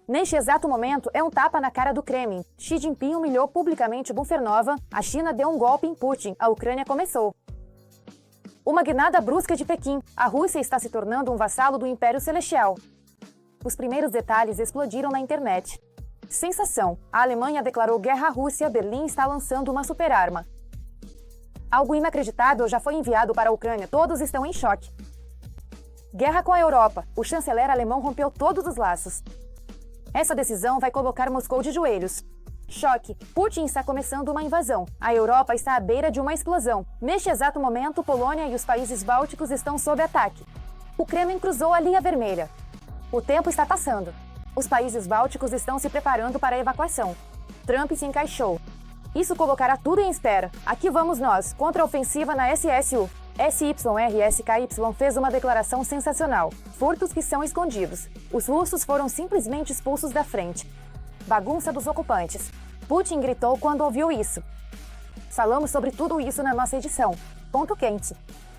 Neste exato momento, é um tapa na cara do Kremlin. Xi Jinping humilhou publicamente Buffernova, a China deu um golpe em Putin, a Ucrânia começou. Uma guinada brusca de Pequim, a Rússia está se tornando um vassalo do Império Celestial. Os primeiros detalhes explodiram na internet. Sensação, a Alemanha declarou guerra à Rússia, Berlim está lançando uma superarma. Algo inacreditável já foi enviado para a Ucrânia, todos estão em choque. Guerra com a Europa, o chanceler alemão rompeu todos os laços. Essa decisão vai colocar Moscou de joelhos. Choque, Putin está começando uma invasão. A Europa está à beira de uma explosão. Neste exato momento, Polônia e os países bálticos estão sob ataque. O Kremlin cruzou a linha vermelha. O tempo está passando. Os países bálticos estão se preparando para a evacuação. Trump se encaixou. Isso colocará tudo em espera. Aqui vamos nós, contra-ofensiva na SSU. SYRSKY fez uma declaração sensacional. Furtos que são escondidos. Os russos foram simplesmente expulsos da frente. Bagunça dos ocupantes. Putin gritou quando ouviu isso. Falamos sobre tudo isso na nossa edição. Ponto quente.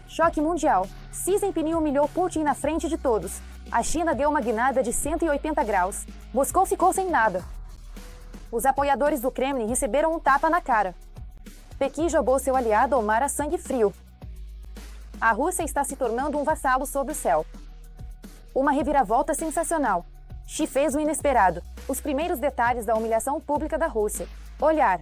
Choque mundial. Xi Jinping humilhou Putin na frente de todos. A China deu uma guinada de 180 graus. Moscou ficou sem nada. Os apoiadores do Kremlin receberam um tapa na cara. Pequim jogou seu aliado ao mar a sangue frio. A Rússia está se tornando um vassalo sob o céu. Uma reviravolta sensacional. Xi fez o inesperado. Os primeiros detalhes da humilhação pública da Rússia. Olhar.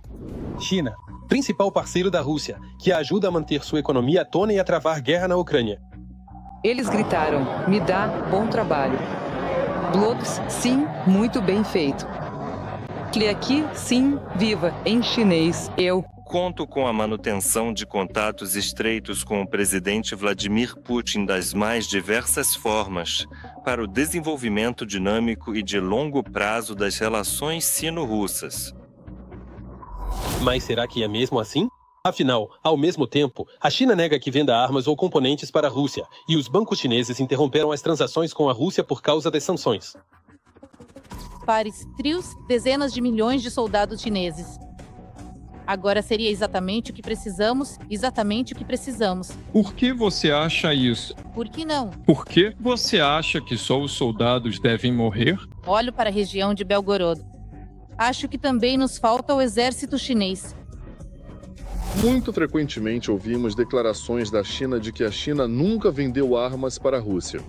China, principal parceiro da Rússia, que a ajuda a manter sua economia à tona e a travar guerra na Ucrânia. Eles gritaram, me dá bom trabalho. Blogs, sim, muito bem feito. Aqui, sim, viva, em chinês, eu. Conto com a manutenção de contatos estreitos com o presidente Vladimir Putin das mais diversas formas para o desenvolvimento dinâmico e de longo prazo das relações sino-russas. Mas será que é mesmo assim? Afinal, ao mesmo tempo, a China nega que venda armas ou componentes para a Rússia e os bancos chineses interromperam as transações com a Rússia por causa das sanções. Pares, trios, dezenas de milhões de soldados chineses. Agora seria exatamente o que precisamos, Por que você acha isso? Por que não? Por que você acha que só os soldados devem morrer? Olho para a região de Belgorod. Acho que também nos falta o exército chinês. Muito frequentemente ouvimos declarações da China de que a China nunca vendeu armas para a Rússia.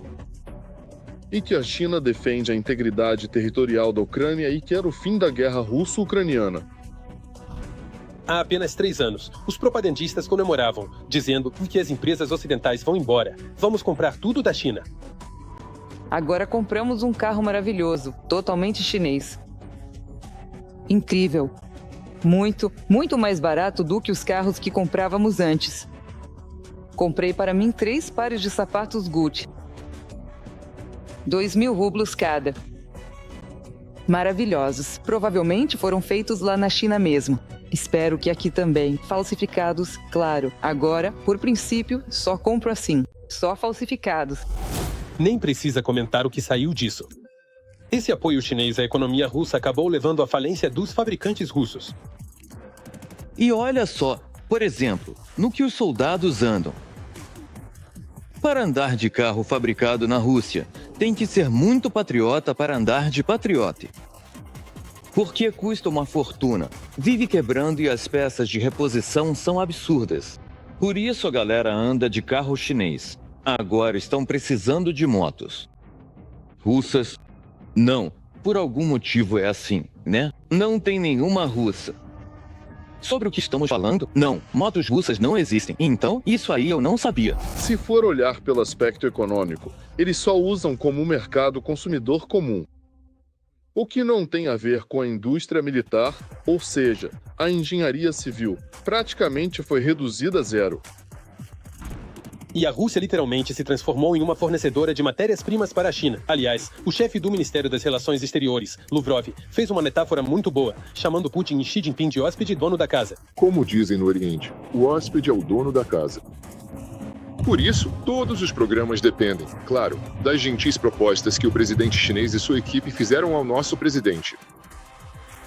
E que a China defende a integridade territorial da Ucrânia e quer o fim da guerra russo-ucraniana. Há apenas 3 anos, os propagandistas comemoravam, dizendo que as empresas ocidentais vão embora. Vamos comprar tudo da China. Agora compramos um carro maravilhoso, totalmente chinês. Incrível. Muito, muito mais barato do que os carros que comprávamos antes. Comprei para mim 3 pares de sapatos Gucci. 2.000 rublos cada. Maravilhosos. Provavelmente foram feitos lá na China mesmo. Espero que aqui também. Falsificados, claro. Agora, por princípio, só compro assim. Só falsificados. Nem precisa comentar o que saiu disso. Esse apoio chinês à economia russa acabou levando à falência dos fabricantes russos. E olha só, por exemplo, no que os soldados andam. Para andar de carro fabricado na Rússia, tem que ser muito patriota para andar de patriote. Porque custa uma fortuna, vive quebrando e as peças de reposição são absurdas. Por isso a galera anda de carro chinês. Agora estão precisando de motos. Russas? Não, por algum motivo é assim, né? Não tem nenhuma russa. Sobre o que estamos falando? Não, motos russas não existem. Então, isso aí eu não sabia. Se for olhar pelo aspecto econômico, eles só usam como um mercado consumidor comum. O que não tem a ver com a indústria militar, ou seja, a engenharia civil, praticamente foi reduzida a zero. E a Rússia literalmente se transformou em uma fornecedora de matérias-primas para a China. Aliás, o chefe do Ministério das Relações Exteriores, Lavrov, fez uma metáfora muito boa, chamando Putin e Xi Jinping de hóspede e dono da casa. Como dizem no Oriente, o hóspede é o dono da casa. Por isso, todos os programas dependem, claro, das gentis propostas que o presidente chinês e sua equipe fizeram ao nosso presidente.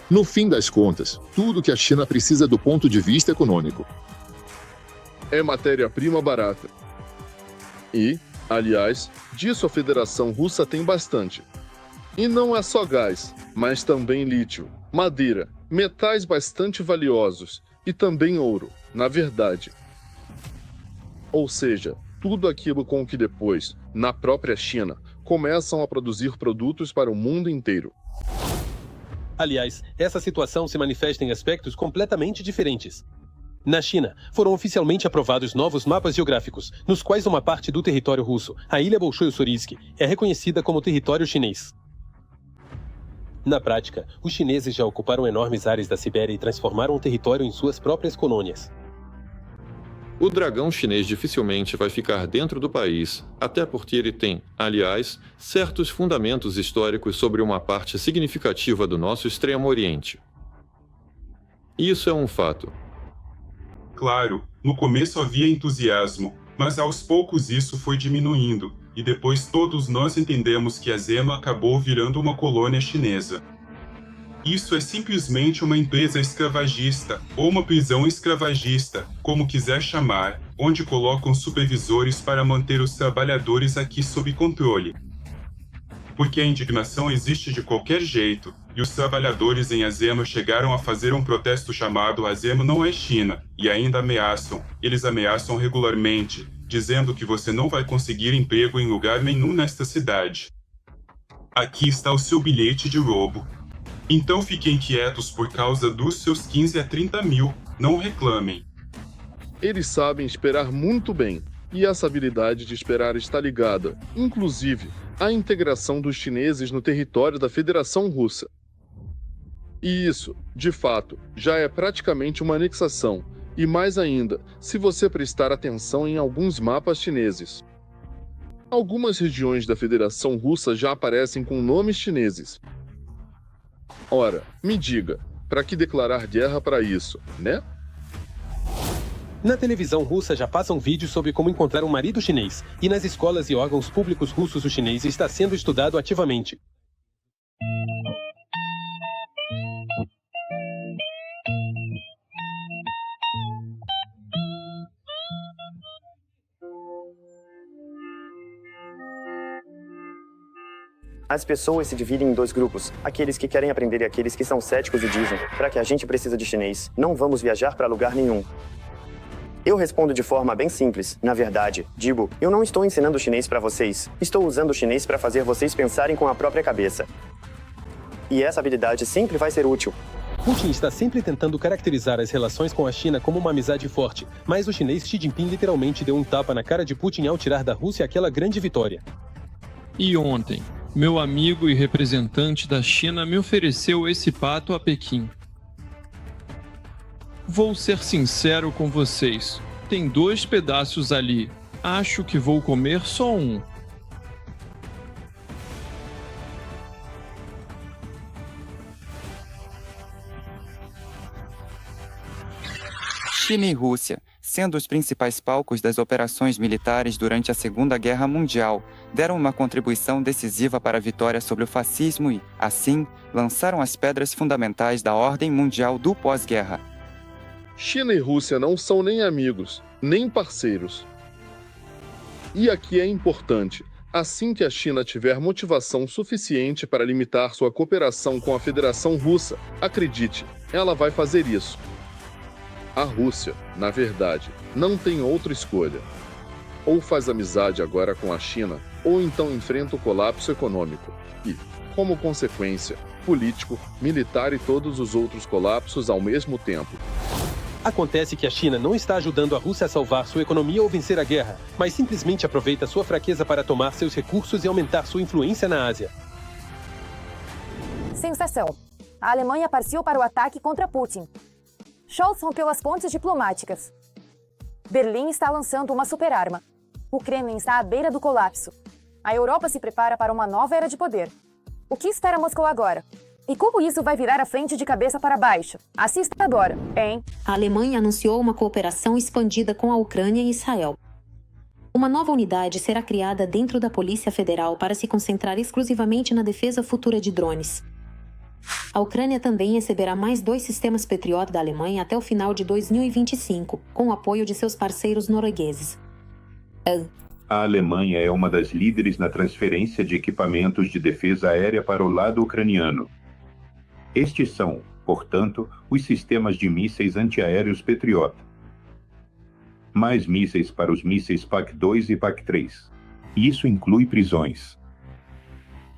No fim das contas, tudo que a China precisa do ponto de vista econômico é matéria-prima barata. E, aliás, disso a Federação Russa tem bastante. E não é só gás, mas também lítio, madeira, metais bastante valiosos e também ouro, na verdade. Ou seja, tudo aquilo com que depois, na própria China, começam a produzir produtos para o mundo inteiro. Aliás, essa situação se manifesta em aspectos completamente diferentes. Na China, foram oficialmente aprovados novos mapas geográficos, nos quais uma parte do território russo, a ilha Bolshoi-Ussurisk, é reconhecida como território chinês. Na prática, os chineses já ocuparam enormes áreas da Sibéria e transformaram o território em suas próprias colônias. O dragão chinês dificilmente vai ficar dentro do país, até porque ele tem, aliás, certos fundamentos históricos sobre uma parte significativa do nosso Extremo Oriente. Isso é um fato. Claro, no começo havia entusiasmo, mas aos poucos isso foi diminuindo, e depois todos nós entendemos que a Zema acabou virando uma colônia chinesa. Isso é simplesmente uma empresa escravagista, ou uma prisão escravagista, como quiser chamar, onde colocam supervisores para manter os trabalhadores aqui sob controle. Porque a indignação existe de qualquer jeito, e os trabalhadores em Azema chegaram a fazer um protesto chamado Azema não é China, e ainda ameaçam, eles ameaçam regularmente, dizendo que você não vai conseguir emprego em lugar nenhum nesta cidade. Aqui está o seu bilhete de roubo. Então fiquem quietos por causa dos seus 15 a 30 mil, não reclamem. Eles sabem esperar muito bem, e essa habilidade de esperar está ligada, inclusive, à integração dos chineses no território da Federação Russa. E isso, de fato, já é praticamente uma anexação, e mais ainda, se você prestar atenção em alguns mapas chineses. Algumas regiões da Federação Russa já aparecem com nomes chineses. Ora, me diga, para que declarar guerra para isso, né? Na televisão russa já passam vídeos sobre como encontrar um marido chinês, e nas escolas e órgãos públicos russos o chinês está sendo estudado ativamente. As pessoas se dividem em dois grupos, aqueles que querem aprender e aqueles que são céticos e dizem, para que a gente precisa de chinês, não vamos viajar para lugar nenhum. Eu respondo de forma bem simples. Na verdade, digo, eu não estou ensinando chinês para vocês, estou usando o chinês para fazer vocês pensarem com a própria cabeça. E essa habilidade sempre vai ser útil. Putin está sempre tentando caracterizar as relações com a China como uma amizade forte, mas o chinês Xi Jinping literalmente deu um tapa na cara de Putin ao tirar da Rússia aquela grande vitória. E ontem, meu amigo e representante da China me ofereceu esse pato a Pequim. Vou ser sincero com vocês. Tem 2 pedaços ali. Acho que vou comer só um. China e Rússia, sendo os principais palcos das operações militares durante a Segunda Guerra Mundial, deram uma contribuição decisiva para a vitória sobre o fascismo e, assim, lançaram as pedras fundamentais da ordem mundial do pós-guerra. China e Rússia não são nem amigos, nem parceiros. E aqui é importante, assim que a China tiver motivação suficiente para limitar sua cooperação com a Federação Russa, acredite, ela vai fazer isso. A Rússia, na verdade, não tem outra escolha. Ou faz amizade agora com a China, ou então enfrenta o colapso econômico. E, como consequência, político, militar e todos os outros colapsos ao mesmo tempo. Acontece que a China não está ajudando a Rússia a salvar sua economia ou vencer a guerra, mas simplesmente aproveita sua fraqueza para tomar seus recursos e aumentar sua influência na Ásia. Sensação. A Alemanha partiu para o ataque contra Putin. Scholz rompeu as pontes diplomáticas. Berlim está lançando uma superarma. O Kremlin está à beira do colapso. A Europa se prepara para uma nova era de poder. O que espera Moscou agora? E como isso vai virar a frente de cabeça para baixo? Assista agora, hein? A Alemanha anunciou uma cooperação expandida com a Ucrânia e Israel. Uma nova unidade será criada dentro da Polícia Federal para se concentrar exclusivamente na defesa futura de drones. A Ucrânia também receberá mais 2 sistemas Patriot da Alemanha até o final de 2025, com o apoio de seus parceiros noruegueses. a Alemanha é uma das líderes na transferência de equipamentos de defesa aérea para o lado ucraniano. Estes são, portanto, os sistemas de mísseis antiaéreos Patriot. Mais mísseis para os mísseis PAC-2 e PAC-3. Isso inclui prisões.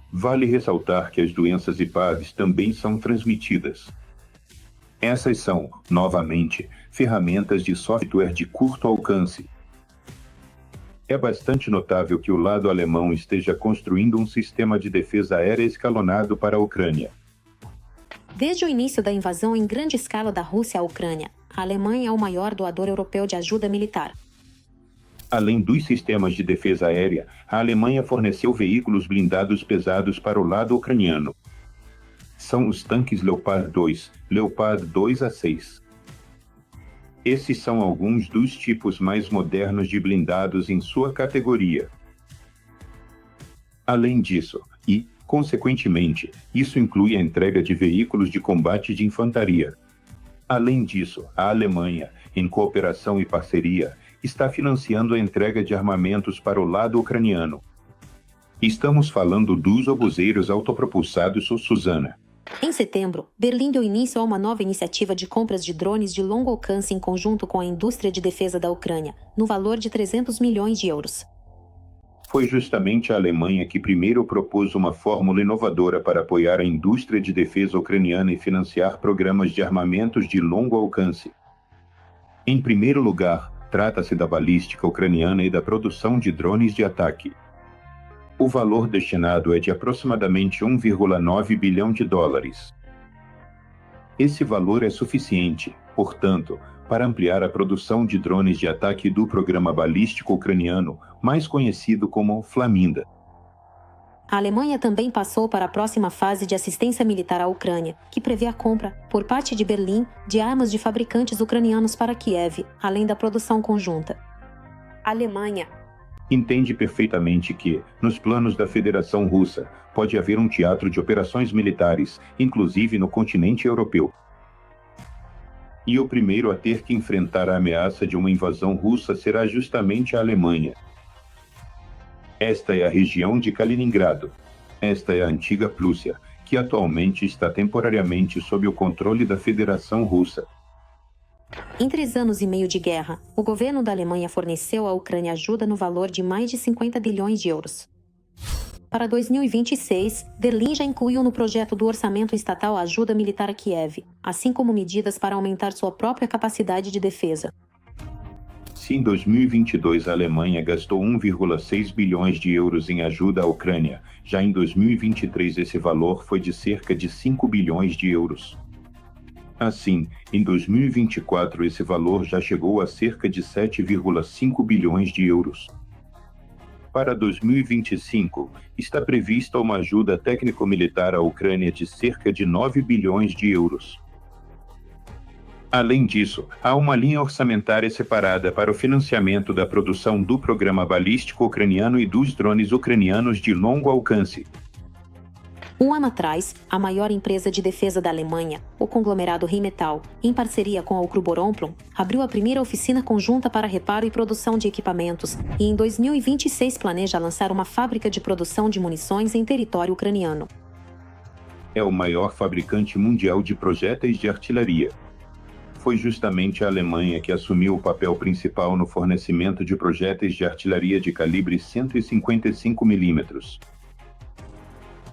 Vale ressaltar que as doenças IPADs também são transmitidas. Essas são, novamente, ferramentas de software de curto alcance. É bastante notável que o lado alemão esteja construindo um sistema de defesa aérea escalonado para a Ucrânia. Desde o início da invasão em grande escala da Rússia à Ucrânia, a Alemanha é o maior doador europeu de ajuda militar. Além dos sistemas de defesa aérea, a Alemanha forneceu veículos blindados pesados para o lado ucraniano. São os tanques Leopard 2, Leopard 2A6. Esses são alguns dos tipos mais modernos de blindados em sua categoria. Além disso, e, consequentemente, isso inclui a entrega de veículos de combate de infantaria. Além disso, a Alemanha, em cooperação e parceria, está financiando a entrega de armamentos para o lado ucraniano. Estamos falando dos obuseiros autopropulsados Suzana. Em setembro, Berlim deu início a uma nova iniciativa de compras de drones de longo alcance em conjunto com a indústria de defesa da Ucrânia, no valor de 300 milhões de euros. Foi justamente a Alemanha que primeiro propôs uma fórmula inovadora para apoiar a indústria de defesa ucraniana e financiar programas de armamentos de longo alcance. Em primeiro lugar, trata-se da balística ucraniana e da produção de drones de ataque. O valor destinado é de aproximadamente 1,9 bilhão de dólares. Esse valor é suficiente, portanto, para ampliar a produção de drones de ataque do programa balístico ucraniano, mais conhecido como Flaminda. A Alemanha também passou para a próxima fase de assistência militar à Ucrânia, que prevê a compra, por parte de Berlim, de armas de fabricantes ucranianos para Kiev, além da produção conjunta. Alemanha entende perfeitamente que, nos planos da Federação Russa, pode haver um teatro de operações militares, inclusive no continente europeu. E o primeiro a ter que enfrentar a ameaça de uma invasão russa será justamente a Alemanha. Esta é a região de Kaliningrado. Esta é a antiga Prússia, que atualmente está temporariamente sob o controle da Federação Russa. Em 3 anos e meio de guerra, o governo da Alemanha forneceu à Ucrânia ajuda no valor de mais de 50 bilhões de euros. Para 2026, Berlim já incluiu no projeto do orçamento estatal a ajuda militar a Kiev, assim como medidas para aumentar sua própria capacidade de defesa. Se em 2022 a Alemanha gastou 1,6 bilhões de euros em ajuda à Ucrânia, já em 2023 esse valor foi de cerca de 5 bilhões de euros. Assim, em 2024 esse valor já chegou a cerca de 7,5 bilhões de euros. Para 2025, está prevista uma ajuda técnico-militar à Ucrânia de cerca de 9 bilhões de euros. Além disso, há uma linha orçamentária separada para o financiamento da produção do programa balístico ucraniano e dos drones ucranianos de longo alcance. Um ano atrás, a maior empresa de defesa da Alemanha, o conglomerado Rheinmetall, em parceria com a Ukruboronplon, abriu a primeira oficina conjunta para reparo e produção de equipamentos e em 2026 planeja lançar uma fábrica de produção de munições em território ucraniano. É o maior fabricante mundial de projéteis de artilharia. Foi justamente a Alemanha que assumiu o papel principal no fornecimento de projéteis de artilharia de calibre 155 mm.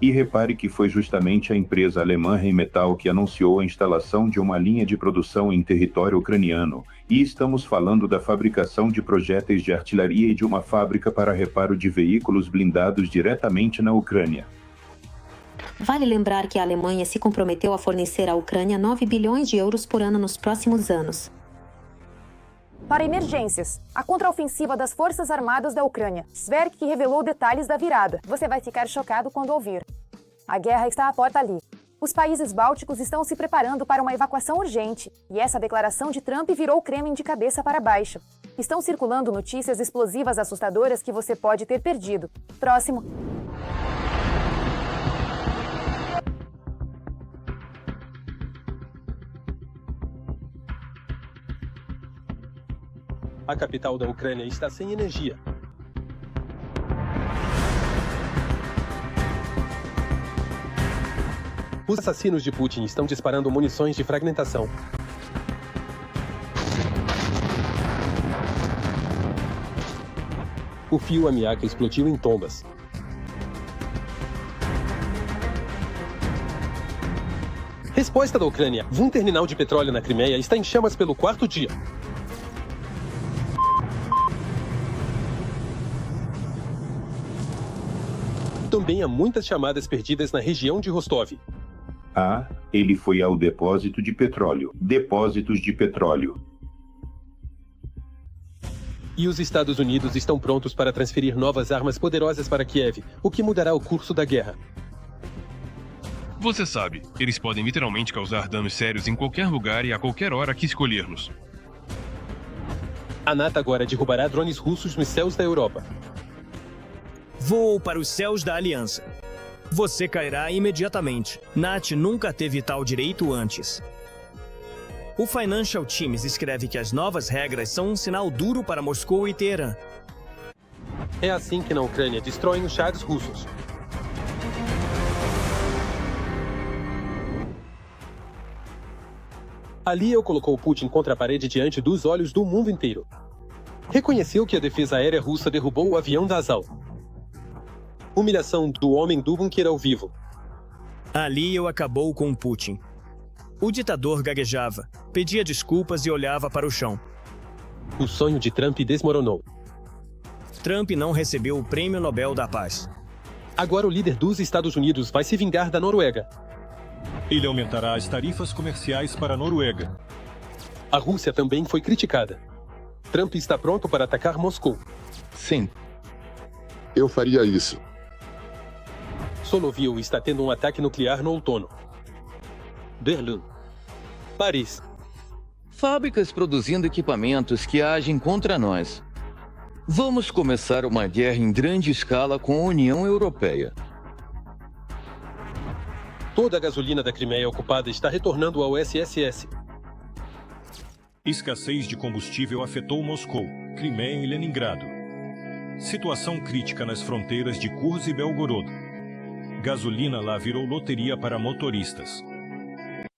E repare que foi justamente a empresa alemã Rheinmetall que anunciou a instalação de uma linha de produção em território ucraniano, e estamos falando da fabricação de projéteis de artilharia e de uma fábrica para reparo de veículos blindados diretamente na Ucrânia. Vale lembrar que a Alemanha se comprometeu a fornecer à Ucrânia 9 bilhões de euros por ano nos próximos anos. Para emergências, a contraofensiva das Forças Armadas da Ucrânia. Sverk revelou detalhes da virada. Você vai ficar chocado quando ouvir. A guerra está à porta ali. Os países bálticos estão se preparando para uma evacuação urgente. E essa declaração de Trump virou o Kremlin de cabeça para baixo. Estão circulando notícias explosivas assustadoras que você pode ter perdido. Próximo. A capital da Ucrânia está sem energia. Os assassinos de Putin estão disparando munições de fragmentação. O fio ameaca explodiu em tombas. Resposta da Ucrânia. Um terminal de petróleo na Crimeia está em chamas pelo 4º dia. Também há muitas chamadas perdidas na região de Rostov. Ele foi ao depósito de petróleo. Depósitos de petróleo. E os Estados Unidos estão prontos para transferir novas armas poderosas para Kiev, o que mudará o curso da guerra. Você sabe, eles podem literalmente causar danos sérios em qualquer lugar e a qualquer hora que escolhermos. A NATO agora derrubará drones russos nos céus da Europa. Voou para os céus da Aliança. Você cairá imediatamente. NAT nunca teve tal direito antes. O Financial Times escreve que as novas regras são um sinal duro para Moscou e Teherã. É assim que na Ucrânia destroem os chars russos. Aliyev colocou Putin contra a parede diante dos olhos do mundo inteiro. Reconheceu que a defesa aérea russa derrubou o avião da Azov. Humilhação do homem do bunker ao vivo. Aliyev acabou com Putin. O ditador gaguejava, pedia desculpas e olhava para o chão. O sonho de Trump desmoronou. Trump não recebeu o Prêmio Nobel da Paz. Agora o líder dos Estados Unidos vai se vingar da Noruega. Ele aumentará as tarifas comerciais para a Noruega. A Rússia também foi criticada. Trump está pronto para atacar Moscou. Sim. Eu faria isso. Soloviev está tendo um ataque nuclear no outono. Berlim. Paris. Fábricas produzindo equipamentos que agem contra nós. Vamos começar uma guerra em grande escala com a União Europeia. Toda a gasolina da Crimeia ocupada está retornando ao SSS. Escassez de combustível afetou Moscou, Crimeia e Leningrado. Situação crítica nas fronteiras de Kursk e Belgorod. Gasolina lá virou loteria para motoristas.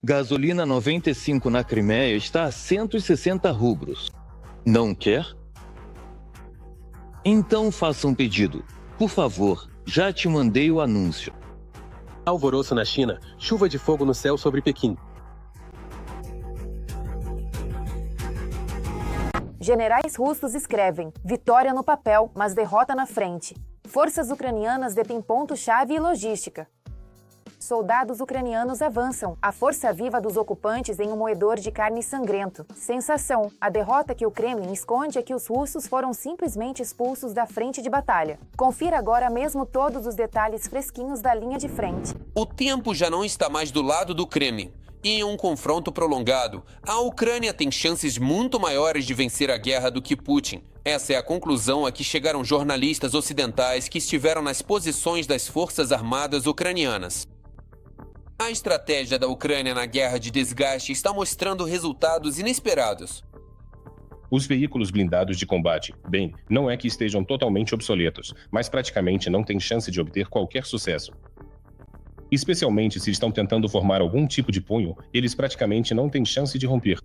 Gasolina 95 na Crimeia está a 160 rublos. Não quer? Então faça um pedido. Por favor, já te mandei o anúncio. Alvoroço na China, chuva de fogo no céu sobre Pequim. Generais russos escrevem: vitória no papel, mas derrota na frente. Forças ucranianas detêm ponto-chave e logística. Soldados ucranianos avançam, a força viva dos ocupantes em um moedor de carne sangrento. Sensação: a derrota que o Kremlin esconde é que os russos foram simplesmente expulsos da frente de batalha. Confira agora mesmo todos os detalhes fresquinhos da linha de frente. O tempo já não está mais do lado do Kremlin. E em um confronto prolongado, a Ucrânia tem chances muito maiores de vencer a guerra do que Putin. Essa é a conclusão a que chegaram jornalistas ocidentais que estiveram nas posições das forças armadas ucranianas. A estratégia da Ucrânia na guerra de desgaste está mostrando resultados inesperados. Os veículos blindados de combate, bem, não é que estejam totalmente obsoletos, mas praticamente não têm chance de obter qualquer sucesso. Especialmente se estão tentando formar algum tipo de punho, eles praticamente não têm chance de romper.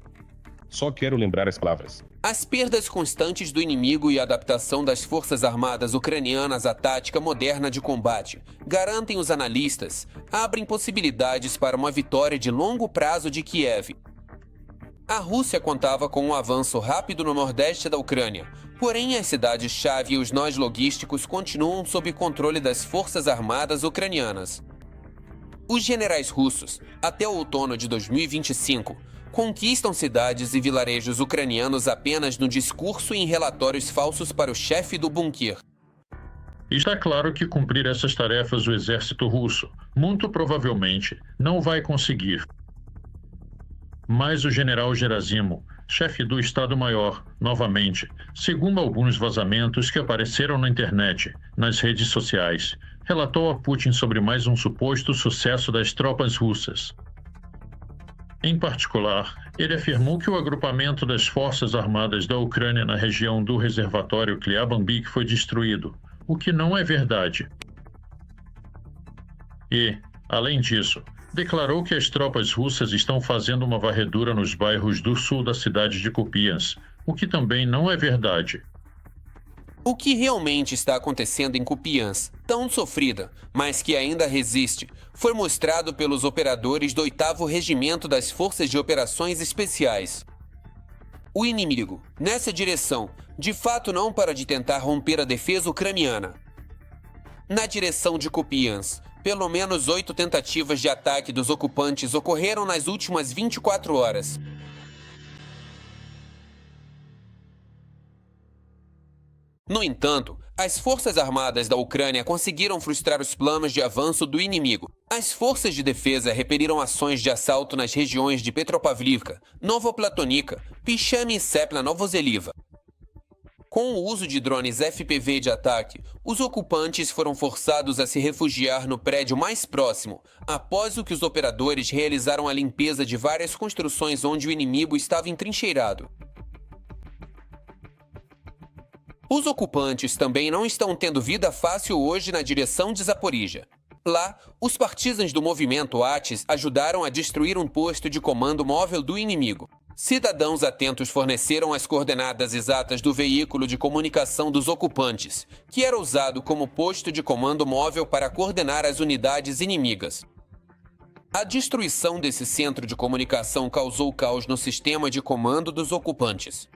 Só quero lembrar as palavras. As perdas constantes do inimigo e a adaptação das forças armadas ucranianas à tática moderna de combate, garantem os analistas, abrem possibilidades para uma vitória de longo prazo de Kiev. A Rússia contava com um avanço rápido no nordeste da Ucrânia, porém as cidades-chave e os nós logísticos continuam sob controle das forças armadas ucranianas. Os generais russos, até o outono de 2025, conquistam cidades e vilarejos ucranianos apenas no discurso e em relatórios falsos para o chefe do bunker. Está claro que cumprir essas tarefas o exército russo, muito provavelmente, não vai conseguir. Mas o general Gerasimov, chefe do Estado-Maior, novamente, segundo alguns vazamentos que apareceram na internet, nas redes sociais, relatou a Putin sobre mais um suposto sucesso das tropas russas. Em particular, ele afirmou que o agrupamento das Forças Armadas da Ucrânia na região do reservatório Kliabambik foi destruído, o que não é verdade. E, além disso, declarou que as tropas russas estão fazendo uma varredura nos bairros do sul da cidade de Kupiansk, o que também não é verdade. O que realmente está acontecendo em Kupiansk, tão sofrida, mas que ainda resiste, foi mostrado pelos operadores do 8º Regimento das Forças de Operações Especiais. O inimigo, nessa direção, de fato não para de tentar romper a defesa ucraniana. Na direção de Kupiansk, pelo menos 8 tentativas de ataque dos ocupantes ocorreram nas últimas 24 horas. No entanto, as forças armadas da Ucrânia conseguiram frustrar os planos de avanço do inimigo. As forças de defesa repeliram ações de assalto nas regiões de Petropavlivka, Novoplatonica, Pichamy e Sepna-Novoseliva. Com o uso de drones FPV de ataque, os ocupantes foram forçados a se refugiar no prédio mais próximo, após o que os operadores realizaram a limpeza de várias construções onde o inimigo estava entrincheirado. Os ocupantes também não estão tendo vida fácil hoje na direção de Zaporizhia. Lá, os partisans do movimento ATIS ajudaram a destruir um posto de comando móvel do inimigo. Cidadãos atentos forneceram as coordenadas exatas do veículo de comunicação dos ocupantes, que era usado como posto de comando móvel para coordenar as unidades inimigas. A destruição desse centro de comunicação causou caos no sistema de comando dos ocupantes.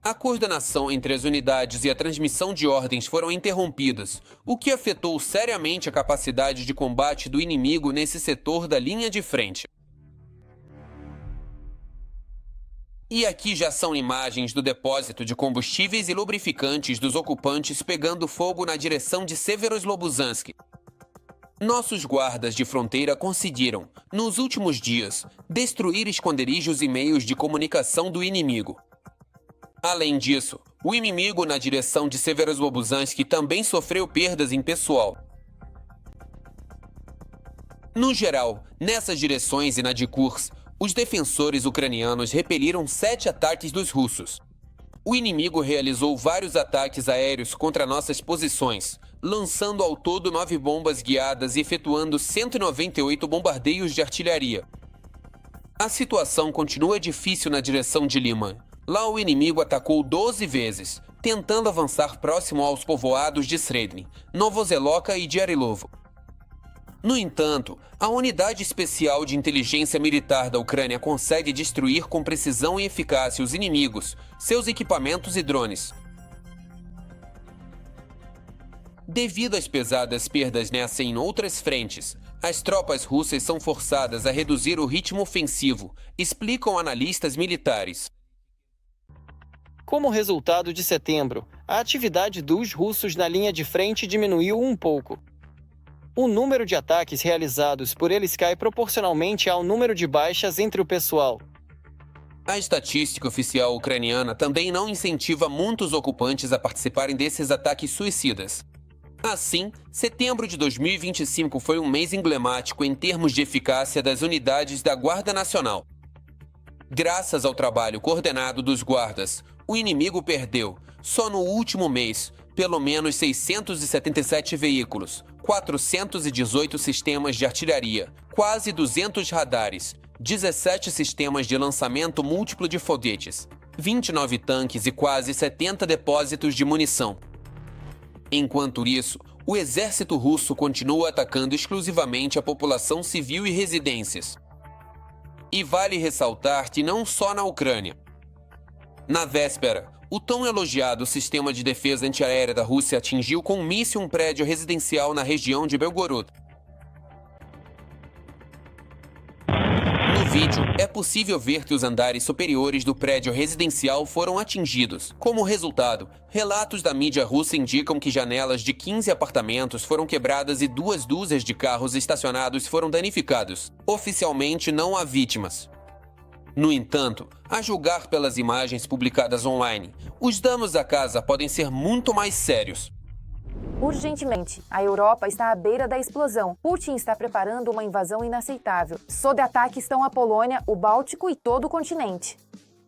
A coordenação entre as unidades e a transmissão de ordens foram interrompidas, o que afetou seriamente a capacidade de combate do inimigo nesse setor da linha de frente. E aqui já são imagens do depósito de combustíveis e lubrificantes dos ocupantes pegando fogo na direção de Severoslobusansk. Nossos guardas de fronteira conseguiram, nos últimos dias, destruir esconderijos e meios de comunicação do inimigo. Além disso, o inimigo na direção de Severoslobusansk também sofreu perdas em pessoal. No geral, nessas direções e na de Kursk, os defensores ucranianos repeliram 7 ataques dos russos. O inimigo realizou vários ataques aéreos contra nossas posições, lançando ao todo 9 bombas guiadas e efetuando 198 bombardeios de artilharia. A situação continua difícil na direção de Liman. Lá o inimigo atacou 12 vezes, tentando avançar próximo aos povoados de Sredny, Novozeloka e Diarilovo. No entanto, a Unidade Especial de Inteligência Militar da Ucrânia consegue destruir com precisão e eficácia os inimigos, seus equipamentos e drones. Devido às pesadas perdas nessa e em outras frentes, as tropas russas são forçadas a reduzir o ritmo ofensivo, explicam analistas militares. Como resultado de setembro, a atividade dos russos na linha de frente diminuiu um pouco. O número de ataques realizados por eles cai proporcionalmente ao número de baixas entre o pessoal. A estatística oficial ucraniana também não incentiva muitos ocupantes a participarem desses ataques suicidas. Assim, setembro de 2025 foi um mês emblemático em termos de eficácia das unidades da Guarda Nacional. Graças ao trabalho coordenado dos guardas, o inimigo perdeu, só no último mês, pelo menos 677 veículos, 418 sistemas de artilharia, quase 200 radares, 17 sistemas de lançamento múltiplo de foguetes, 29 tanques e quase 70 depósitos de munição. Enquanto isso, o exército russo continua atacando exclusivamente a população civil e residências. E vale ressaltar que não só na Ucrânia. Na véspera, o tão elogiado sistema de defesa antiaérea da Rússia atingiu com um míssil um prédio residencial na região de Belgorod. No vídeo, é possível ver que os andares superiores do prédio residencial foram atingidos. Como resultado, relatos da mídia russa indicam que janelas de 15 apartamentos foram quebradas e 2 dúzias de carros estacionados foram danificados. Oficialmente, não há vítimas. No entanto, a julgar pelas imagens publicadas online, os danos à casa podem ser muito mais sérios. Urgentemente, a Europa está à beira da explosão. Putin está preparando uma invasão inaceitável. Sob ataque estão a Polônia, o Báltico e todo o continente.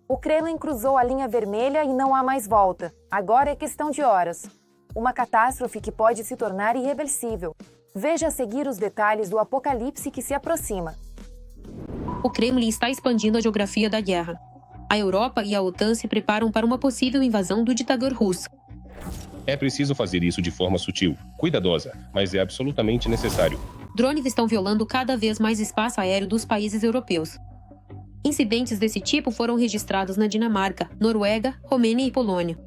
O Kremlin cruzou a linha vermelha e não há mais volta. Agora é questão de horas. Uma catástrofe que pode se tornar irreversível. Veja a seguir os detalhes do apocalipse que se aproxima. O Kremlin está expandindo a geografia da guerra. A Europa e a OTAN se preparam para uma possível invasão do ditador russo. É preciso fazer isso de forma sutil, cuidadosa, mas é absolutamente necessário. Drones estão violando cada vez mais espaço aéreo dos países europeus. Incidentes desse tipo foram registrados na Dinamarca, Noruega, Romênia e Polônia.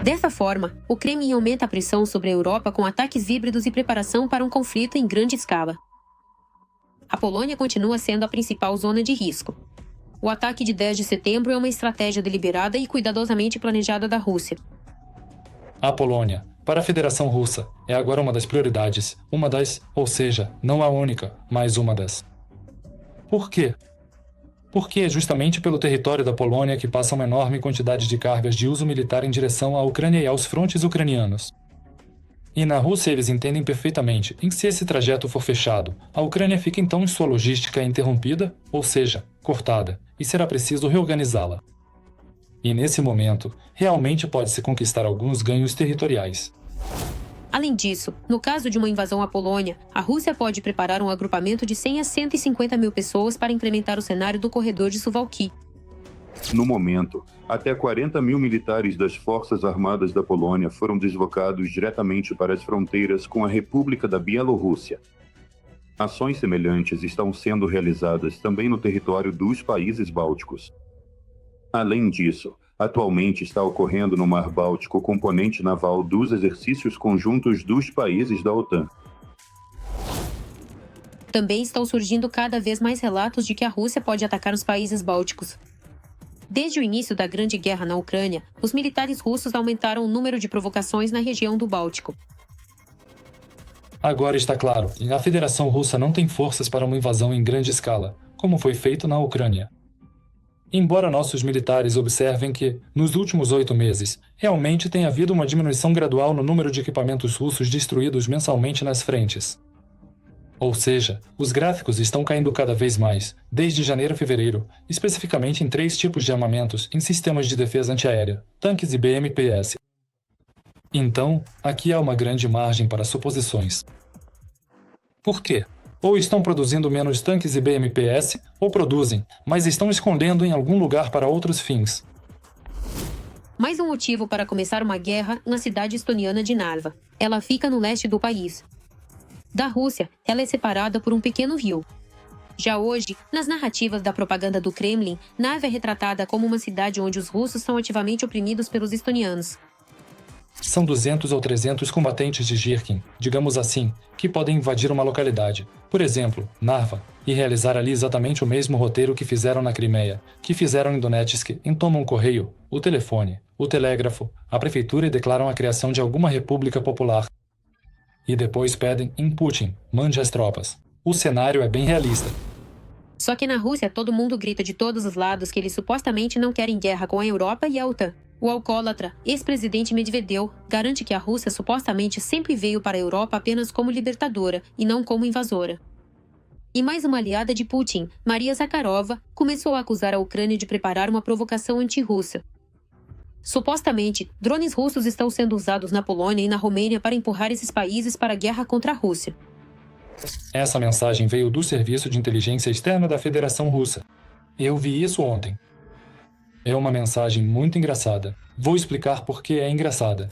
Dessa forma, o Kremlin aumenta a pressão sobre a Europa com ataques híbridos e preparação para um conflito em grande escala. A Polônia continua sendo a principal zona de risco. O ataque de 10 de setembro é uma estratégia deliberada e cuidadosamente planejada da Rússia. A Polônia, para a Federação Russa, é agora uma das prioridades, ou seja, não a única, mas uma das. Por quê? Porque é justamente pelo território da Polônia que passa uma enorme quantidade de cargas de uso militar em direção à Ucrânia e aos frontes ucranianos. E na Rússia eles entendem perfeitamente que se esse trajeto for fechado, a Ucrânia fica então em sua logística interrompida, ou seja, cortada, e será preciso reorganizá-la. E nesse momento, realmente pode-se conquistar alguns ganhos territoriais. Além disso, no caso de uma invasão à Polônia, a Rússia pode preparar um agrupamento de 100 a 150 mil pessoas para incrementar o cenário do corredor de Suwałki. No momento, até 40 mil militares das Forças Armadas da Polônia foram deslocados diretamente para as fronteiras com a República da Bielorrússia. Ações semelhantes estão sendo realizadas também no território dos países bálticos. Além disso, atualmente está ocorrendo no Mar Báltico o componente naval dos exercícios conjuntos dos países da OTAN. Também estão surgindo cada vez mais relatos de que a Rússia pode atacar os países bálticos. Desde o início da Grande Guerra na Ucrânia, os militares russos aumentaram o número de provocações na região do Báltico. Agora está claro, a Federação Russa não tem forças para uma invasão em grande escala, como foi feito na Ucrânia. Embora nossos militares observem que, nos últimos 8 meses, realmente tem havido uma diminuição gradual no número de equipamentos russos destruídos mensalmente nas frentes. Ou seja, os gráficos estão caindo cada vez mais, desde janeiro a fevereiro, especificamente em 3 tipos de armamentos em sistemas de defesa antiaérea, tanques e BMPs. Então, aqui há uma grande margem para suposições. Por quê? Ou estão produzindo menos tanques e BMPs, ou produzem, mas estão escondendo em algum lugar para outros fins. Mais um motivo para começar uma guerra na cidade estoniana de Narva. Ela fica no leste do país. Da Rússia, ela é separada por um pequeno rio. Já hoje, nas narrativas da propaganda do Kremlin, Narva é retratada como uma cidade onde os russos são ativamente oprimidos pelos estonianos. São 200 ou 300 combatentes de Girkin, digamos assim, que podem invadir uma localidade, por exemplo, Narva, e realizar ali exatamente o mesmo roteiro que fizeram na Crimeia, que fizeram em Donetsk, tomam o correio, o telefone, o telégrafo, a prefeitura e declaram a criação de alguma república popular. E depois pedem em Putin, mande as tropas. O cenário é bem realista. Só que na Rússia todo mundo grita de todos os lados que eles supostamente não querem guerra com a Europa e a OTAN. O alcoólatra, ex-presidente Medvedev, garante que a Rússia supostamente sempre veio para a Europa apenas como libertadora e não como invasora. E mais uma aliada de Putin, Maria Zakharova, começou a acusar a Ucrânia de preparar uma provocação anti-russa. Supostamente, drones russos estão sendo usados na Polônia e na Romênia para empurrar esses países para a guerra contra a Rússia. Essa mensagem veio do Serviço de Inteligência Externa da Federação Russa. Eu vi isso ontem. É uma mensagem muito engraçada. Vou explicar por que é engraçada.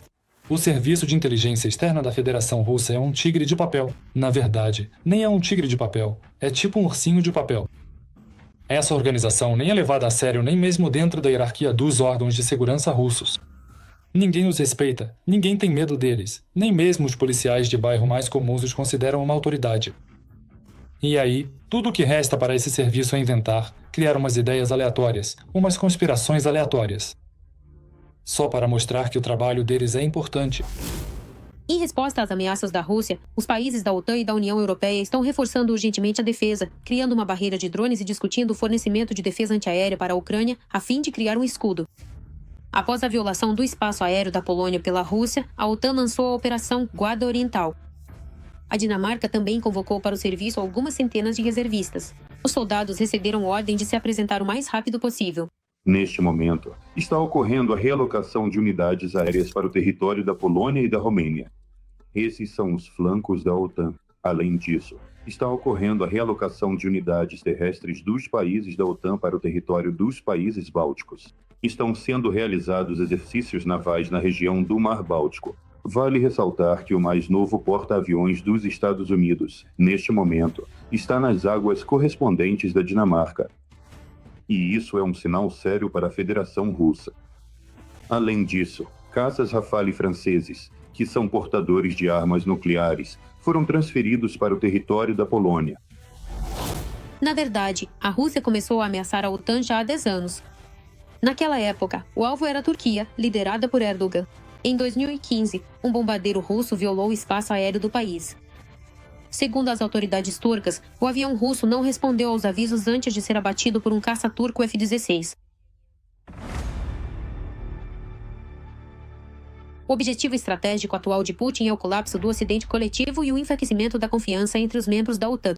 O Serviço de Inteligência Externa da Federação Russa é um tigre de papel. Na verdade, nem é um tigre de papel. É tipo um ursinho de papel. Essa organização nem é levada a sério nem mesmo dentro da hierarquia dos órgãos de segurança russos. Ninguém os respeita, ninguém tem medo deles. Nem mesmo os policiais de bairro mais comuns os consideram uma autoridade. E aí, tudo o que resta para esse serviço é inventar, criar umas ideias aleatórias, umas conspirações aleatórias. Só para mostrar que o trabalho deles é importante. Em resposta às ameaças da Rússia, os países da OTAN e da União Europeia estão reforçando urgentemente a defesa, criando uma barreira de drones e discutindo o fornecimento de defesa antiaérea para a Ucrânia, a fim de criar um escudo. Após a violação do espaço aéreo da Polônia pela Rússia, a OTAN lançou a Operação Guarda Oriental. A Dinamarca também convocou para o serviço algumas centenas de reservistas. Os soldados receberam ordem de se apresentar o mais rápido possível. Neste momento, está ocorrendo a realocação de unidades aéreas para o território da Polônia e da Romênia. Esses são os flancos da OTAN. Além disso, está ocorrendo a realocação de unidades terrestres dos países da OTAN para o território dos países bálticos. Estão sendo realizados exercícios navais na região do Mar Báltico. Vale ressaltar que o mais novo porta-aviões dos Estados Unidos, neste momento, está nas águas correspondentes da Dinamarca. E isso é um sinal sério para a Federação Russa. Além disso, caças Rafale franceses, que são portadores de armas nucleares, foram transferidos para o território da Polônia. Na verdade, a Rússia começou a ameaçar a OTAN já há 10 anos. Naquela época, o alvo era a Turquia, liderada por Erdogan. Em 2015, um bombardeiro russo violou o espaço aéreo do país. Segundo as autoridades turcas, o avião russo não respondeu aos avisos antes de ser abatido por um caça turco F-16. O objetivo estratégico atual de Putin é o colapso do Ocidente coletivo e o enfraquecimento da confiança entre os membros da OTAN.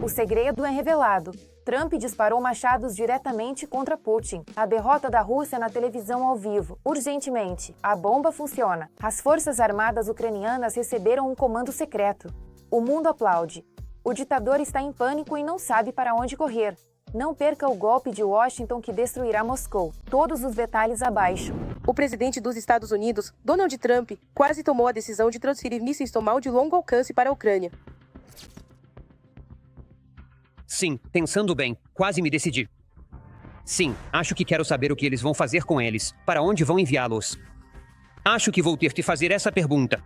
O segredo é revelado. Trump disparou machados diretamente contra Putin. A derrota da Rússia na televisão ao vivo. Urgentemente. A bomba funciona. As forças armadas ucranianas receberam um comando secreto. O mundo aplaude. O ditador está em pânico e não sabe para onde correr. Não perca o golpe de Washington que destruirá Moscou. Todos os detalhes abaixo. O presidente dos Estados Unidos, Donald Trump, quase tomou a decisão de transferir mísseis Tomahawk de longo alcance para a Ucrânia. Sim, pensando bem, quase me decidi. Sim, acho que quero saber o que eles vão fazer com eles, para onde vão enviá-los. Acho que vou ter que fazer essa pergunta.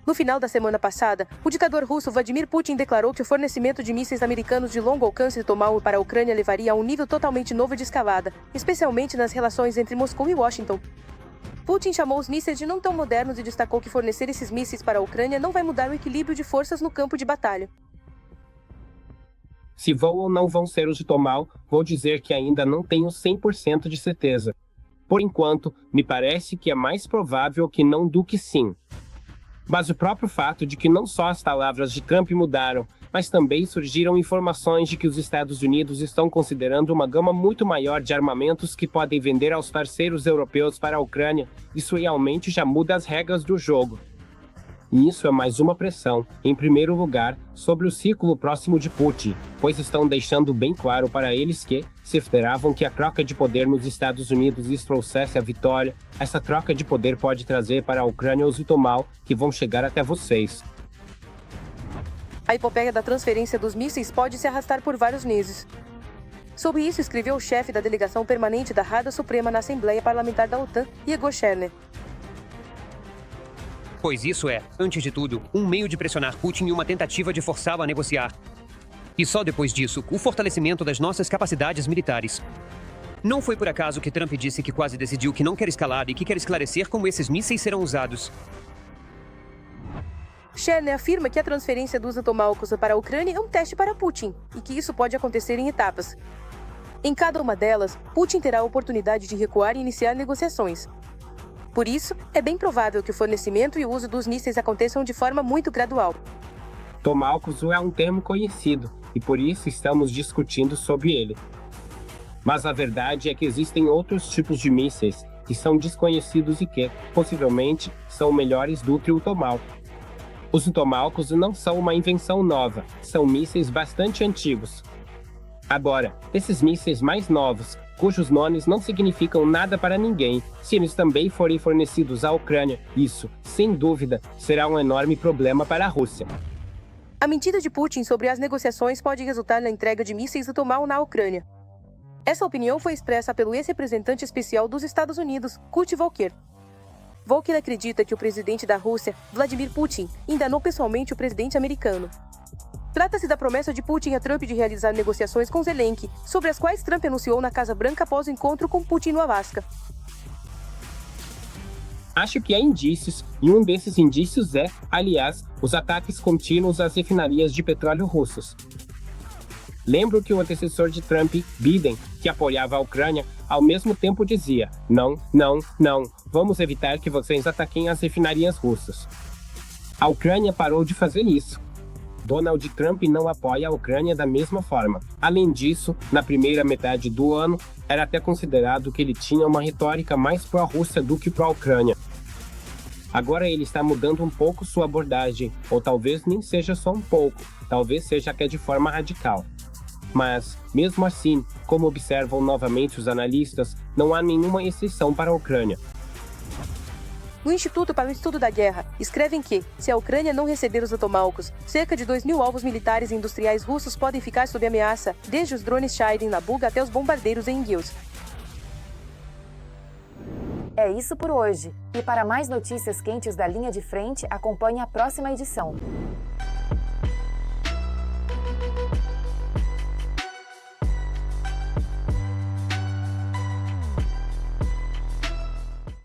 No final da semana passada, o ditador russo Vladimir Putin declarou que o fornecimento de mísseis americanos de longo alcance Tomahawk para a Ucrânia levaria a um nível totalmente novo de escalada, especialmente nas relações entre Moscou e Washington. Putin chamou os mísseis de não tão modernos e destacou que fornecer esses mísseis para a Ucrânia não vai mudar o equilíbrio de forças no campo de batalha. Se vão ou não vão ser os de Tomahawk, vou dizer que ainda não tenho 100% de certeza. Por enquanto, me parece que é mais provável que não do que sim. Mas o próprio fato de que não só as palavras de Trump mudaram, mas também surgiram informações de que os Estados Unidos estão considerando uma gama muito maior de armamentos que podem vender aos parceiros europeus para a Ucrânia, isso realmente já muda as regras do jogo. E isso é mais uma pressão, em primeiro lugar, sobre o círculo próximo de Putin, pois estão deixando bem claro para eles que, se esperavam que a troca de poder nos Estados Unidos lhes trouxesse a vitória, essa troca de poder pode trazer para a Ucrânia os Tomahawk que vão chegar até vocês. A epopeia da transferência dos mísseis pode se arrastar por vários meses. Sobre isso, escreveu o chefe da delegação permanente da Rada Suprema na Assembleia Parlamentar da OTAN, Igor Cherner. Pois isso é, antes de tudo, um meio de pressionar Putin e uma tentativa de forçá-lo a negociar. E só depois disso, o fortalecimento das nossas capacidades militares. Não foi por acaso que Trump disse que quase decidiu que não quer escalada e que quer esclarecer como esses mísseis serão usados. Cherner afirma que a transferência dos Tomahawks para a Ucrânia é um teste para Putin e que isso pode acontecer em etapas. Em cada uma delas, Putin terá a oportunidade de recuar e iniciar negociações. Por isso, é bem provável que o fornecimento e o uso dos mísseis aconteçam de forma muito gradual. Tomahawk é um termo conhecido, e por isso estamos discutindo sobre ele. Mas a verdade é que existem outros tipos de mísseis que são desconhecidos e que, possivelmente, são melhores do que o Tomahawk. Os Tomahawks não são uma invenção nova, são mísseis bastante antigos. Agora, esses mísseis mais novos, cujos nomes não significam nada para ninguém, se eles também forem fornecidos à Ucrânia, isso, sem dúvida, será um enorme problema para a Rússia. A mentira de Putin sobre as negociações pode resultar na entrega de mísseis do Tomahawk na Ucrânia. Essa opinião foi expressa pelo ex-representante especial dos Estados Unidos, Kurt Volker. Volker acredita que o presidente da Rússia, Vladimir Putin, enganou pessoalmente o presidente americano. Trata-se da promessa de Putin a Trump de realizar negociações com Zelensky, sobre as quais Trump anunciou na Casa Branca após o encontro com Putin no Alasca. Acho que há indícios, e um desses indícios é, aliás, os ataques contínuos às refinarias de petróleo russas. Lembro que o antecessor de Trump, Biden, que apoiava a Ucrânia, ao mesmo tempo dizia: não, vamos evitar que vocês ataquem as refinarias russas. A Ucrânia parou de fazer isso. Donald Trump não apoia a Ucrânia da mesma forma. Além disso, na primeira metade do ano, era até considerado que ele tinha uma retórica mais pró-Rússia do que pró-Ucrânia. Agora ele está mudando um pouco sua abordagem, ou talvez nem seja só um pouco, talvez seja até de forma radical. Mas, mesmo assim, como observam novamente os analistas, não há nenhuma exceção para a Ucrânia. No Instituto para o Estudo da Guerra, escrevem que, se a Ucrânia não receber os Tomahawks, cerca de 2.000 alvos militares e industriais russos podem ficar sob ameaça, desde os drones Shahid em Nabuga até os bombardeiros em Ingils. É isso por hoje. E para mais notícias quentes da linha de frente, acompanhe a próxima edição.